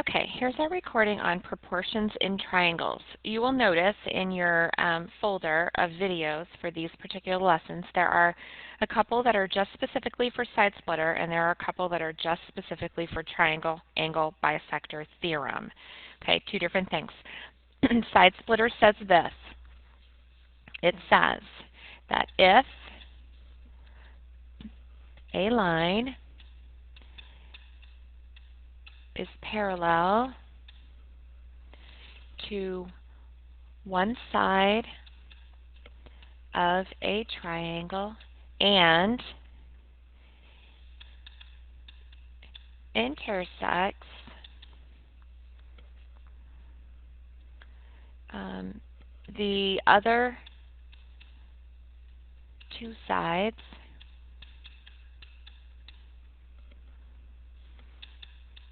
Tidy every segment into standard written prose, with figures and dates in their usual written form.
Okay, here's our recording on proportions in triangles. You will notice in your folder of videos for these particular lessons, there are a couple that are just specifically for side splitter, and there are a couple that are just specifically for triangle, angle, bisector, theorem. Okay, two different things. Side splitter says this. It says that if a line is parallel to one side of a triangle and intersects the other two sides,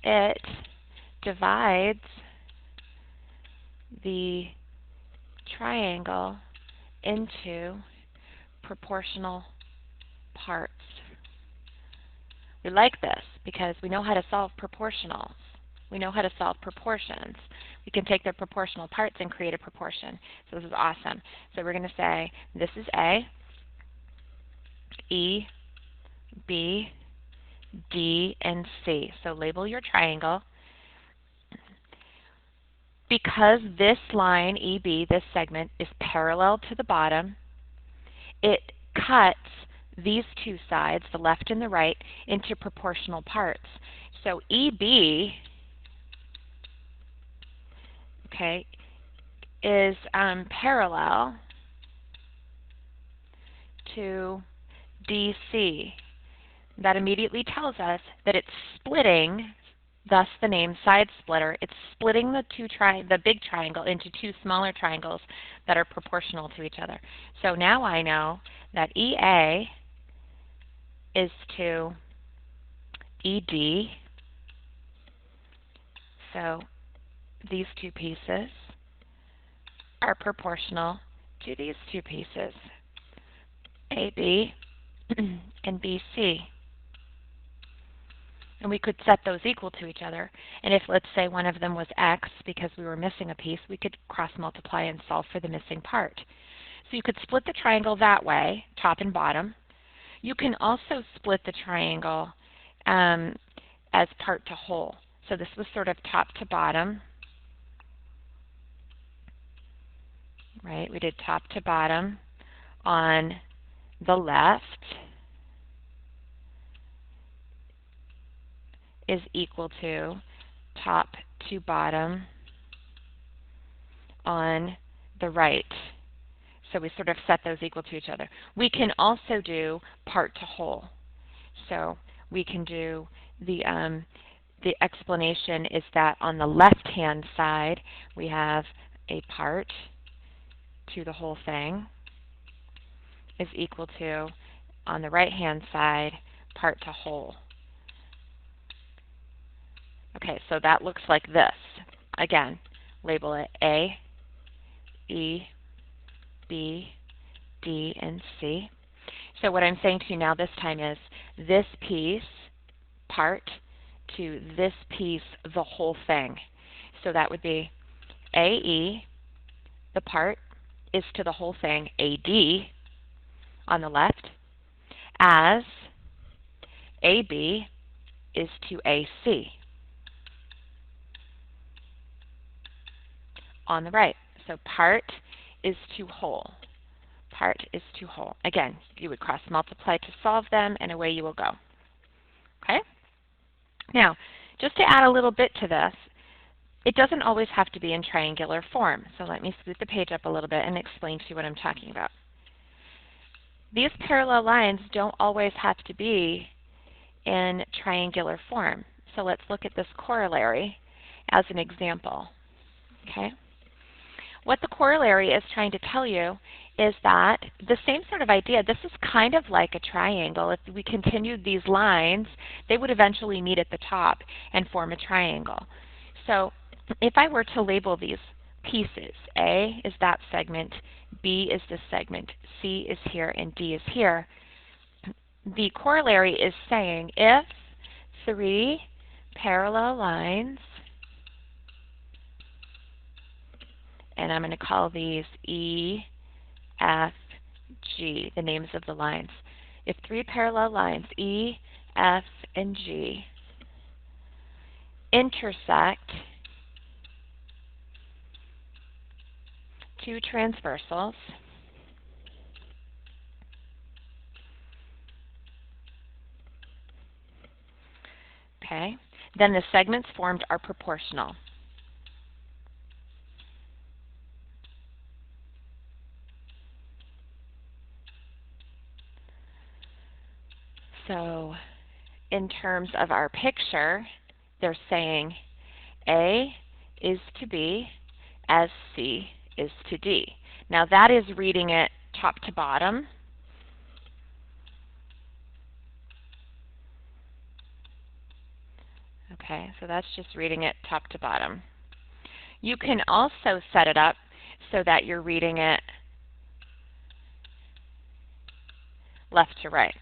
it divides the triangle into proportional parts. We like this because we know how to solve proportionals. We know how to solve proportions. We can take their proportional parts and create a proportion. So this is awesome. So we're going to say this is A, E, B, D, and C. So label your triangle. Because this line, EB, this segment, is parallel to the bottom, it cuts these two sides, the left and the right, into proportional parts. So EB, okay, is parallel to DC. That immediately tells us that it's splitting, thus the name side splitter. It's splitting the big triangle into two smaller triangles that are proportional to each other. So now I know that EA is to ED. So these two pieces are proportional to these two pieces, AB and BC. And we could set those equal to each other. And if, let's say, one of them was X because we were missing a piece, we could cross multiply and solve for the missing part. So you could split the triangle that way, top and bottom. You can also split the triangle as part to whole. So this was sort of top to bottom. Right? We did top to bottom on the left is equal to top to bottom on the right. So we sort of set those equal to each other. We can also do part to whole. So we can do the explanation is that on the left-hand side we have a part to the whole thing is equal to, on the right-hand side, part to whole. Okay, so that looks like this. Again, label it A, E, B, D, and C. So what I'm saying to you now this time is this piece, part, to this piece, the whole thing. So that would be AE, the part, is to the whole thing, AD, on the left, as AB is to AC on the right. So part is to whole. Part is to whole. Again, you would cross multiply to solve them, and away you will go. Okay? Now, just to add a little bit to this, it doesn't always have to be in triangular form. So let me scoot the page up a little bit and explain to you what I'm talking about. These parallel lines don't always have to be in triangular form. So let's look at this corollary as an example. Okay? What the corollary is trying to tell you is that the same sort of idea, this is kind of like a triangle. If we continued these lines, they would eventually meet at the top and form a triangle. So if I were to label these pieces, A is that segment, B is this segment, C is here, and D is here, the corollary is saying if three parallel lines and I'm going to call these E, F, G, the names of the lines. If three parallel lines, E, F, and G, intersect two transversals, okay, then the segments formed are proportional. So in terms of our picture, they're saying A is to B as C is to D. Now that is reading it top to bottom. Okay, so that's just reading it top to bottom. You can also set it up so that you're reading it left to right,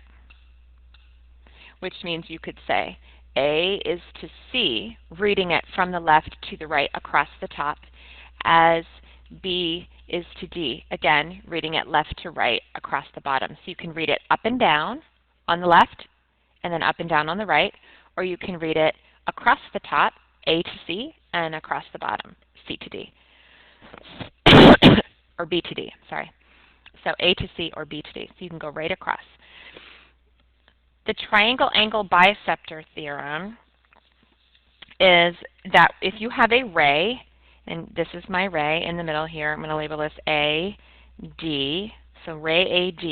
which means you could say A is to C, reading it from the left to the right across the top, as B is to D, again, reading it left to right across the bottom. So you can read it up and down on the left and then up and down on the right, or you can read it across the top, A to C, and across the bottom, C to D. Or B to D, sorry. So A to C or B to D. So you can go right across. The triangle angle bisector theorem is that if you have a ray, and this is my ray in the middle here, I'm going to label this A, D. So ray AD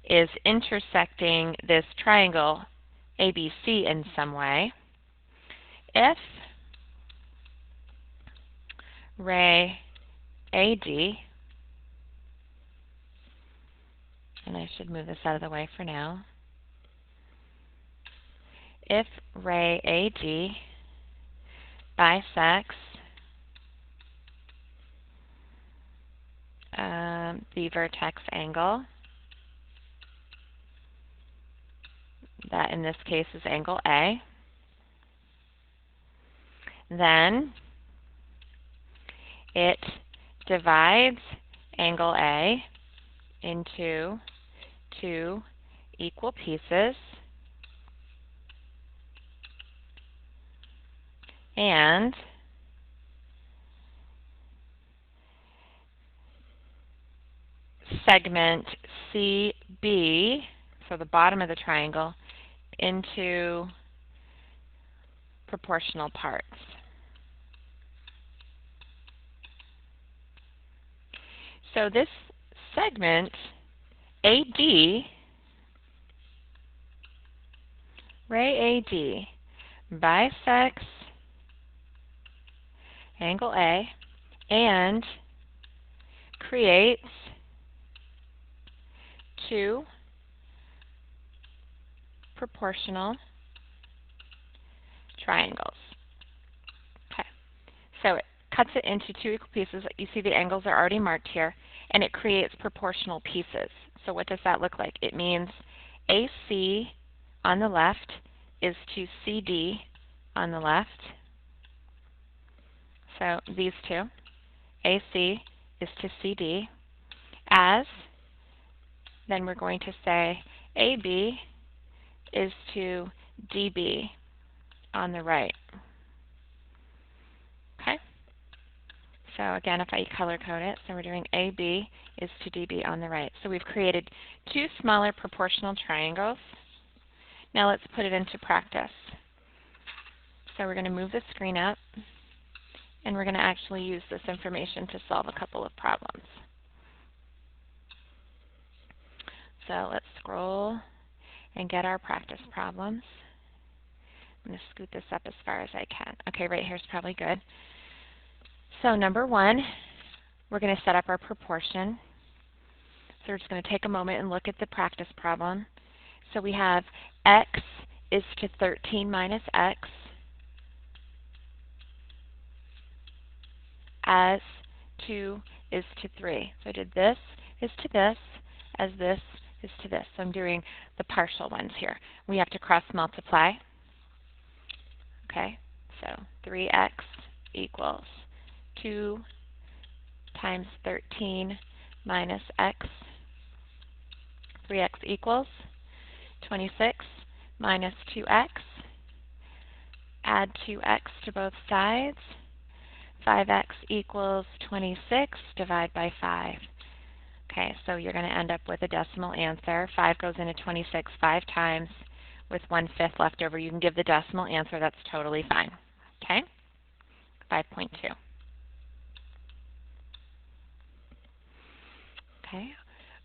is intersecting this triangle ABC in some way. If ray AD, and I should move this out of the way for now. If ray AD bisects the vertex angle, that in this case is angle A, then it divides angle A into two equal pieces and segment CB, so the bottom of the triangle, into proportional parts. So this segment AD, ray AD, bisects angle A and creates two proportional triangles. Okay, so it cuts it into two equal pieces. You see the angles are already marked here, and it creates proportional pieces. So what does that look like? It means AC on the left is to CD on the left. So these two, AC is to CD, as then we're going to say AB is to DB on the right. Okay? So again, if I color code it, so we're doing AB is to DB on the right. So we've created two smaller proportional triangles. Now let's put it into practice. So we're going to move the screen up, and we're going to actually use this information to solve a couple of problems. So let's scroll and get our practice problems. I'm going to scoot this up as far as I can. Okay, right here is probably good. So number one, we're going to set up our proportion. So we're just going to take a moment and look at the practice problem. So we have x is to 13 minus x as 2 is to 3. So I did this is to this as this is to this. So I'm doing the partial ones here. We have to cross multiply. Okay, so 3x equals 2 times 13 minus x, 3x equals 26 minus 2x, add 2x to both sides, 5x equals 26, divide by 5. Okay, so you're going to end up with a decimal answer. 5 goes into 26 5 times with 1/5 left over. You can give the decimal answer. That's totally fine. Okay, 5.2. Okay,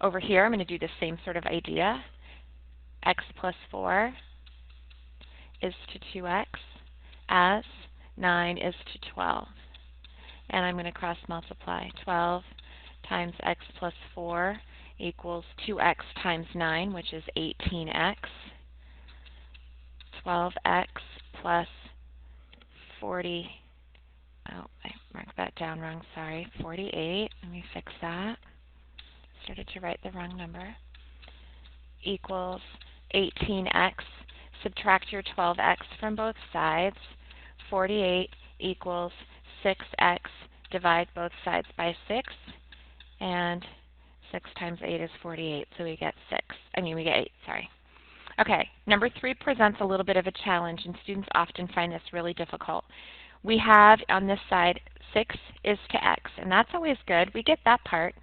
over here I'm going to do the same sort of idea. X plus 4 is to 2x as 9 is to 12. And I'm going to cross multiply. 12 times x plus 4 equals 2x times 9, which is 18x. 12x plus 40, oh, I marked that down wrong, sorry, 48, let me fix that. Started to write the wrong number. Equals 18x. Subtract your 12x from both sides. 48 equals 6x. Divide both sides by 6. And 6 times 8 is 48, so we get 8, sorry. Okay, number 3 presents a little bit of a challenge, and students often find this really difficult. We have on this side 6 is to x, and that's always good. We get that part.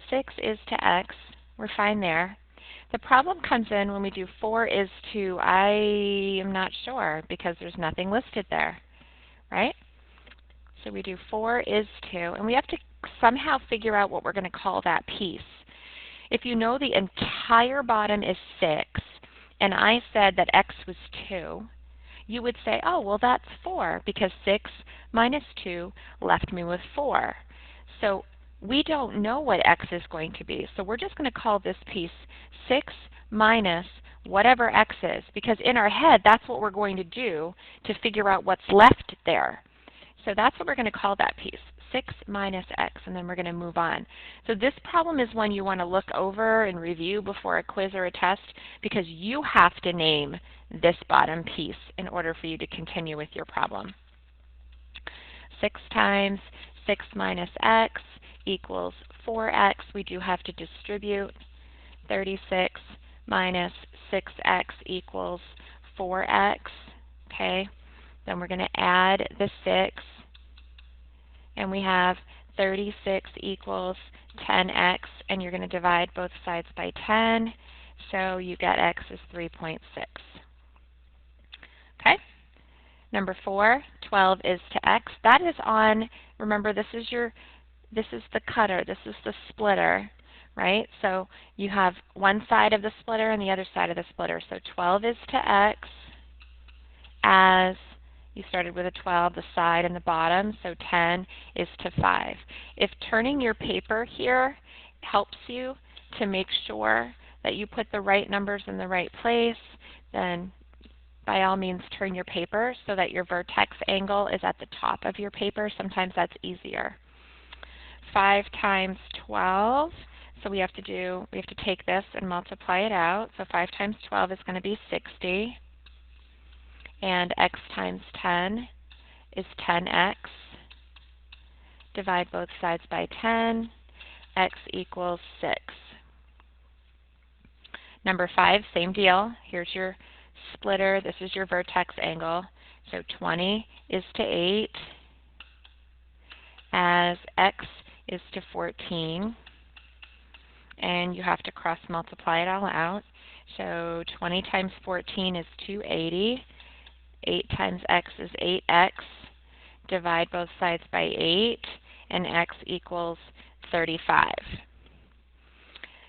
6 is to x. We're fine there. The problem comes in when we do 4 is to, I am not sure, because there's nothing listed there, right? So we do 4 is to, and we have to somehow figure out what we're going to call that piece. If you know the entire bottom is 6, and I said that x was 2, you would say, oh, well, that's 4, because 6 minus 2 left me with 4. So we don't know what x is going to be, so we're just going to call this piece 6 minus whatever x is, because in our head, that's what we're going to do to figure out what's left there. So that's what we're going to call that piece, 6 minus x, and then we're going to move on. So this problem is one you want to look over and review before a quiz or a test, because you have to name this bottom piece in order for you to continue with your problem. 6 times 6 minus x equals 4x. We do have to distribute. 36 minus 6x equals 4x. Okay. Then we're going to add the 6, and we have 36 equals 10x, and you're going to divide both sides by 10, so you get x is 3.6. Okay? Number 4, 12 is to x. That is on, remember this is the cutter, this is the splitter, right? So you have one side of the splitter and the other side of the splitter. So 12 is to x as you started with a 12, the side and the bottom, so 10 is to 5. If turning your paper here helps you to make sure that you put the right numbers in the right place, then by all means turn your paper so that your vertex angle is at the top of your paper. Sometimes that's easier. 5 times 12, so we have to take this and multiply it out. So 5 times 12 is going to be 60. And x times 10 is 10x. Divide both sides by 10. X equals 6. Number 5, same deal. Here's your splitter. This is your vertex angle. So 20 is to 8 as x is to 14. And you have to cross multiply it all out. So 20 times 14 is 280. 8 times x is 8x. Divide both sides by 8, and x equals 35.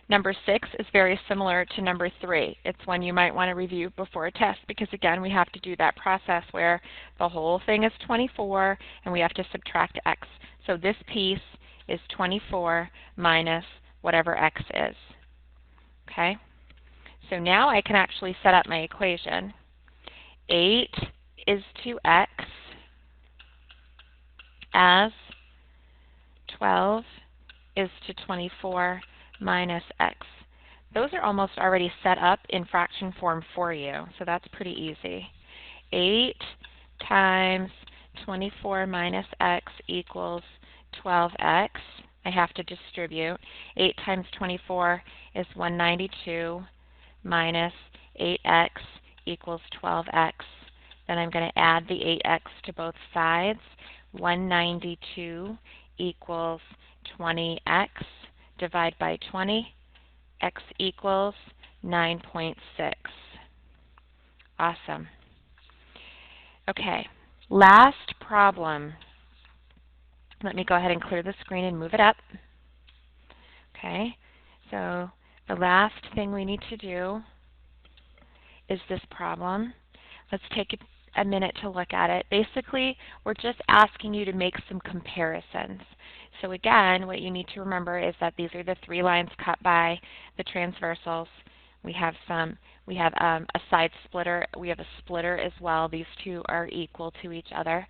Number 6 is very similar to number 3. It's one you might want to review before a test, because again, we have to do that process where the whole thing is 24, and we have to subtract x. So this piece is 24 minus whatever x is. Okay? So now I can actually set up my equation. 8 is to x as 12 is to 24 minus x. Those are almost already set up in fraction form for you, so that's pretty easy. 8 times 24 minus x equals 12x. I have to distribute. 8 times 24 is 192 minus 8x equals 12x. Then I'm going to add the 8x to both sides. 192 equals 20x. Divide by 20. X equals 9.6. Awesome. Okay, last problem. Let me go ahead and clear the screen and move it up. Okay, so the last thing we need to do is this problem. Let's take a minute to look at it. Basically, we're just asking you to make some comparisons. So again, what you need to remember is that these are the 3 lines cut by the transversals. We have a side splitter. We have a splitter as well. These two are equal to each other.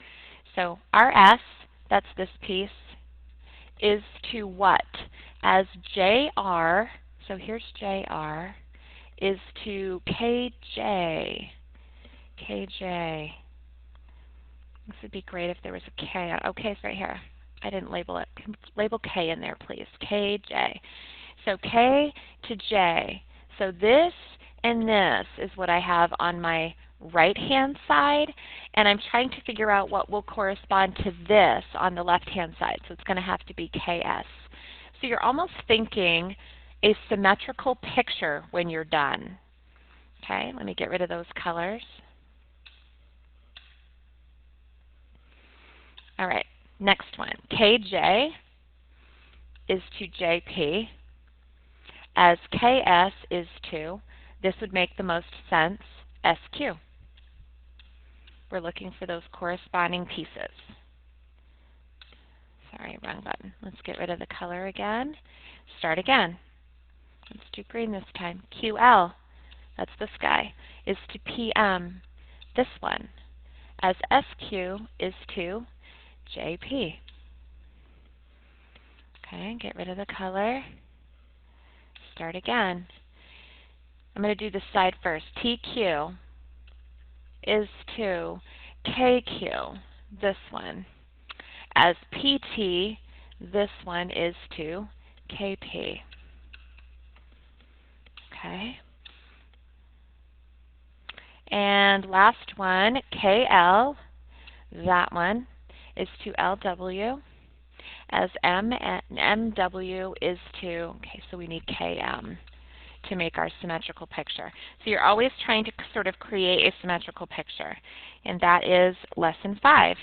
So our S, that's this piece, is to what? As JR, so here's JR, is to KJ. KJ. This would be great if there was a K. Oh, K is right here. I didn't label it. Label K in there, please. KJ. So K to J. So this and this is what I have on my right-hand side, and I'm trying to figure out what will correspond to this on the left-hand side. So it's going to have to be KS. So you're almost thinking a symmetrical picture when you're done. Okay, let me get rid of those colors. All right, next one. KJ is to JP, as KS is to, this would make the most sense, SQ. We're looking for those corresponding pieces. Sorry, wrong button. Let's get rid of the color again. Start again. Let's do green this time. QL, that's this guy, is to PM, this one, as SQ is to JP. Okay, get rid of the color. Start again. I'm going to do this side first. TQ is to KQ, this one, as PT, this one is to KP. Okay. And last one, KL, that one, is to LW, as MW is to, okay, so we need KM to make our symmetrical picture. So you're always trying to sort of create a symmetrical picture, and that is lesson 5.